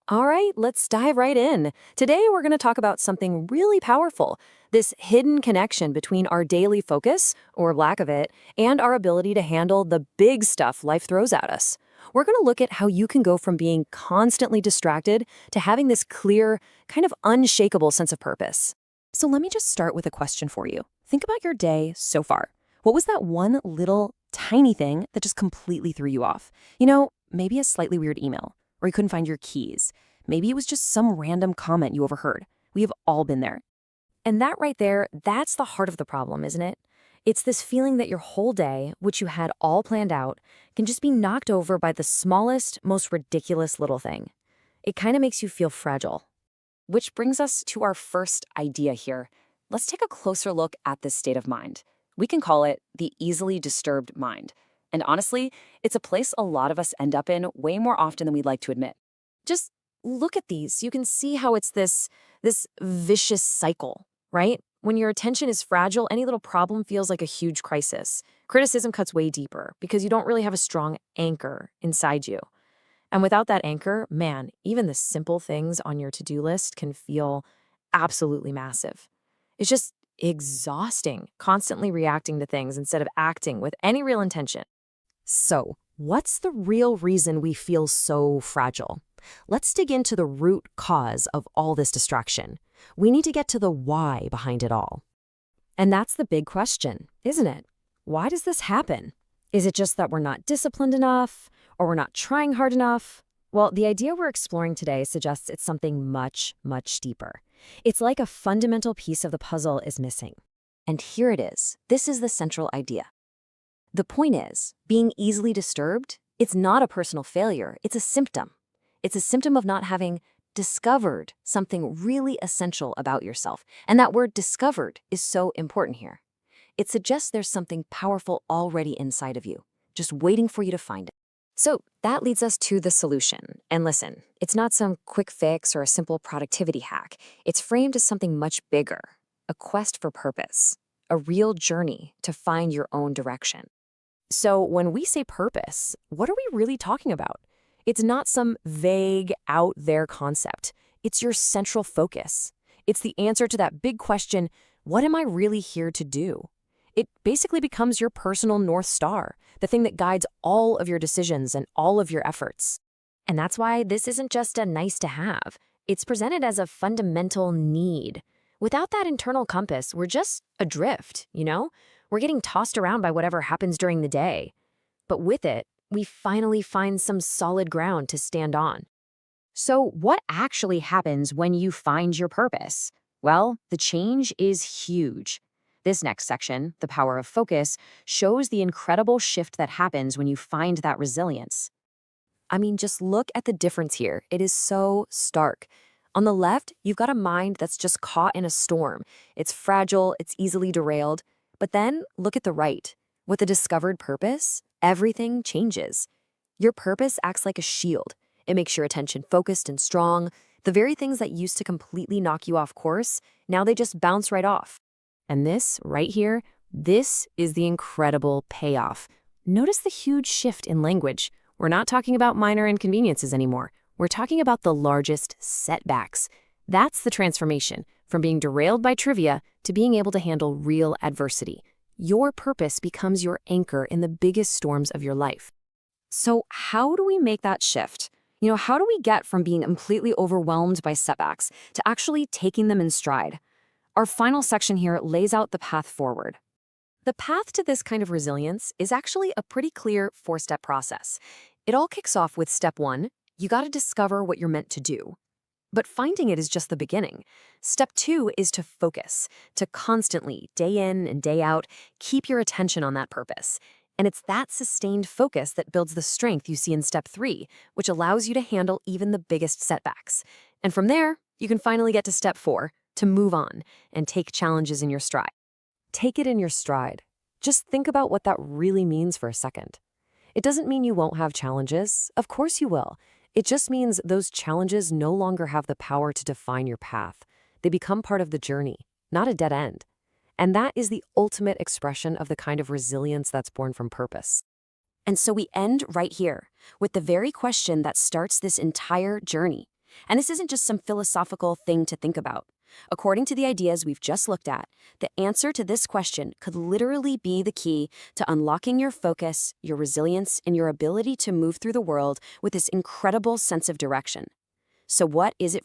All right, let's dive right in. Today, we're going to talk about something really powerful, this hidden connection between our daily focus, or lack of it, and our ability to handle the big stuff life throws at us. We're going to look at how you can go from being constantly distracted to having this clear, kind of unshakable sense of purpose. So let me just start with a question for you. Think about your day so far. What was that one little tiny thing that just completely threw you off? Maybe a slightly weird email, or you couldn't find your keys. Maybe it was just some random comment you overheard. We have all been there. And that right there, that's the heart of the problem, isn't it? It's this feeling that your whole day, which you had all planned out, can just be knocked over by the smallest, most ridiculous little thing. It kind of makes you feel fragile. Which brings us to our first idea here. Let's take a closer look at this state of mind. We can call it the easily disturbed mind. And honestly, it's a place a lot of us end up in way more often than we'd like to admit. Just look at these. You can see how it's this vicious cycle, right? When your attention is fragile, any little problem feels like a huge crisis. Criticism cuts way deeper because you don't really have a strong anchor inside you. And without that anchor, man, even the simple things on your to-do list can feel absolutely massive. It's just exhausting, constantly reacting to things instead of acting with any real intention. So, what's the real reason we feel so fragile? Let's dig into the root cause of all this distraction. We need to get to the why behind it all. And that's the big question, isn't it? Why does this happen? Is it just that we're not disciplined enough, or we're not trying hard enough? Well, the idea we're exploring today suggests it's something much, much deeper. It's like a fundamental piece of the puzzle is missing. And here it is. This is the central idea. The point is, being easily disturbed, it's not a personal failure, it's a symptom. It's a symptom of not having discovered something really essential about yourself. And that word discovered is so important here. It suggests there's something powerful already inside of you, just waiting for you to find it. So that leads us to the solution. And listen, it's not some quick fix or a simple productivity hack. It's framed as something much bigger, a quest for purpose, a real journey to find your own direction. So when we say purpose, what are we really talking about? It's not some vague, out there concept. It's your central focus. It's the answer to that big question, what am I really here to do? It basically becomes your personal North Star, the thing that guides all of your decisions and all of your efforts. And that's why this isn't just a nice to have. It's presented as a fundamental need. Without that internal compass, we're just adrift, We're getting tossed around by whatever happens during the day. But with it, we finally find some solid ground to stand on. So what actually happens when you find your purpose? Well, the change is huge. This next section, the power of focus, shows the incredible shift that happens when you find that resilience. I mean, just look at the difference here. It is so stark. On the left, you've got a mind that's just caught in a storm. It's fragile, it's easily derailed. But then look at the right. With a discovered purpose, everything changes. Your purpose acts like a shield. It makes your attention focused and strong. The very things that used to completely knock you off course, now they just bounce right off. And this, right here, this is the incredible payoff. Notice the huge shift in language. We're not talking about minor inconveniences anymore. We're talking about the largest setbacks. That's the transformation, from being derailed by trivia to being able to handle real adversity. Your purpose becomes your anchor in the biggest storms of your life. So how do we make that shift? How do we get from being completely overwhelmed by setbacks to actually taking them in stride? Our final section here lays out the path forward. The path to this kind of resilience is actually a pretty clear 4-step process. It all kicks off with step 1. You got to discover what you're meant to do. But finding it is just the beginning. Step 2 is to focus, to constantly, day in and day out, keep your attention on that purpose. And it's that sustained focus that builds the strength you see in step 3, which allows you to handle even the biggest setbacks. And from there, you can finally get to step 4, to move on and take challenges in your stride. Take it in your stride. Just think about what that really means for a second. It doesn't mean you won't have challenges. Of course you will. It just means those challenges no longer have the power to define your path. They become part of the journey, not a dead end. And that is the ultimate expression of the kind of resilience that's born from purpose. And so we end right here with the very question that starts this entire journey. And this isn't just some philosophical thing to think about. According to the ideas we've just looked at, the answer to this question could literally be the key to unlocking your focus, your resilience, and your ability to move through the world with this incredible sense of direction. So what is it for